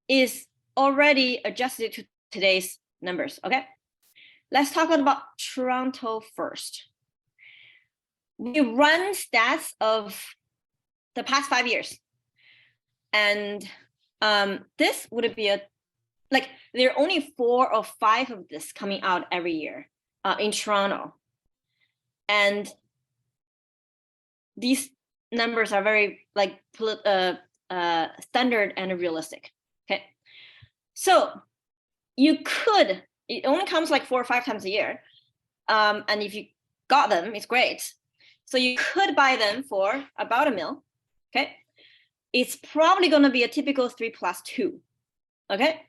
is already adjusted to today's numbers, okay? Let's talk about Toronto first. We run stats of the past 5 years. And this would be there are only 4 or 5 of this coming out every year in Toronto. And these numbers are very standard and realistic, okay? So it only comes like 4 or 5 times a year. And if you got them, it's great. So you could buy them for about $1 million, okay? It's probably gonna be a typical 3+2, okay?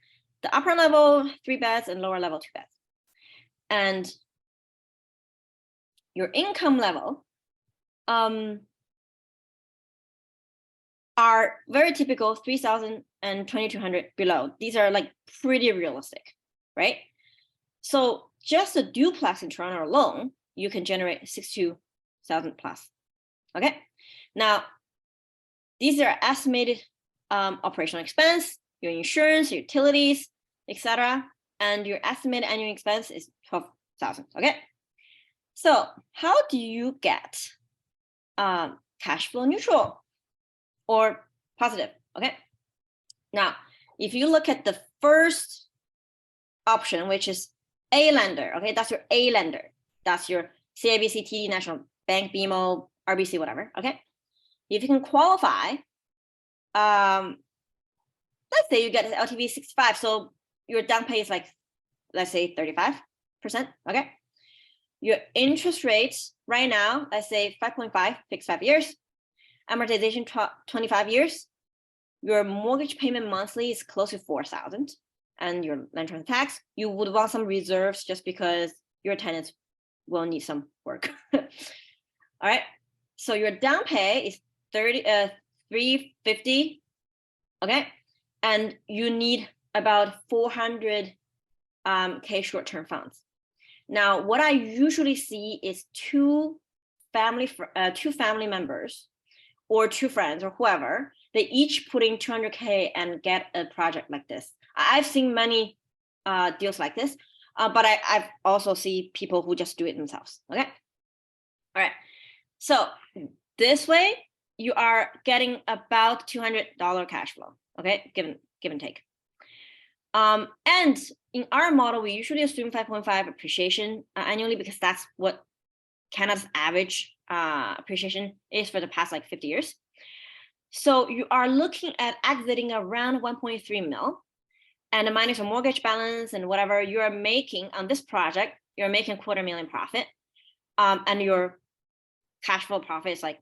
The upper level 3 beds and lower level 2 beds. And your income level are very typical, 3,000 and 2,200 below. These are like pretty realistic, right? So just a duplex in Toronto alone, you can generate 62,000 plus. Okay, now these are estimated operational expense, your insurance, your utilities, etc., and your estimated annual expense is 12,000. Okay, so how do you get cash flow neutral or positive? Okay, now if you look at the first option, which is A lender, okay, that's your A lender, that's your CIBC, TD, National Bank, BMO, RBC, whatever. Okay, if you can qualify, let's say you get an LTV 65, so your down pay is like, let's say 35%. Okay, your interest rates right now, let's say 5.5, fixed 5 years, amortization 25 years. Your mortgage payment monthly is close to 4,000, and your rent and tax, you would want some reserves just because your tenants will need some work. All right, so your down pay is $350, okay, and you need about 400K short-term funds. Now, what I usually see is two family members or 2 friends or whoever, they each put in 200K and get a project like this. I've seen many deals like this, but I've also seen people who just do it themselves. Okay, all right. So this way, you are getting about $200 cash flow. Okay, give and take. And in our model, we usually assume 5.5 appreciation annually because that's what Canada's average appreciation is for the past like 50 years. So you are looking at exiting around 1.3 mil, and minus your mortgage balance and whatever you are making on this project, you're making $250,000 profit, and your cash flow profit is like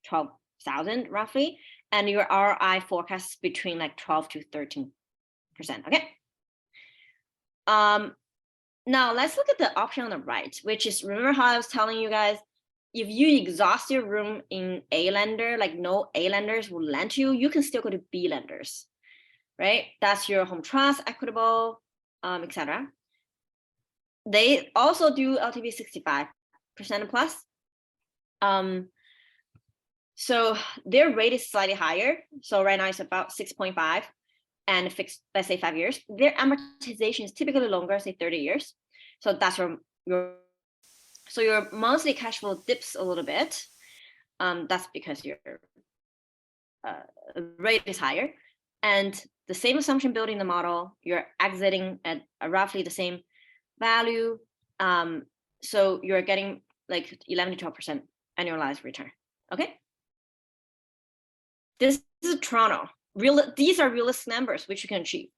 12,000 roughly, and your ROI forecasts between like 12 to 13%. Okay. Now let's look at the option on the right, which is, remember how I was telling you guys, if you exhaust your room in A lender, like no A lenders will lend to you, you can still go to B lenders, right? That's your Home Trust, Equitable, etc. They also do LTV 65% plus. So their rate is slightly higher. So right now it's about 6.5 and fixed, let's say 5 years. Their amortization is typically longer, say 30 years. So that's your monthly cash flow dips a little bit. That's because your rate is higher. And the same assumption built in the model, you're exiting at roughly the same value. So you're getting like 11 to 12% annualized return. Okay. This is Toronto. These are realistic numbers which you can achieve.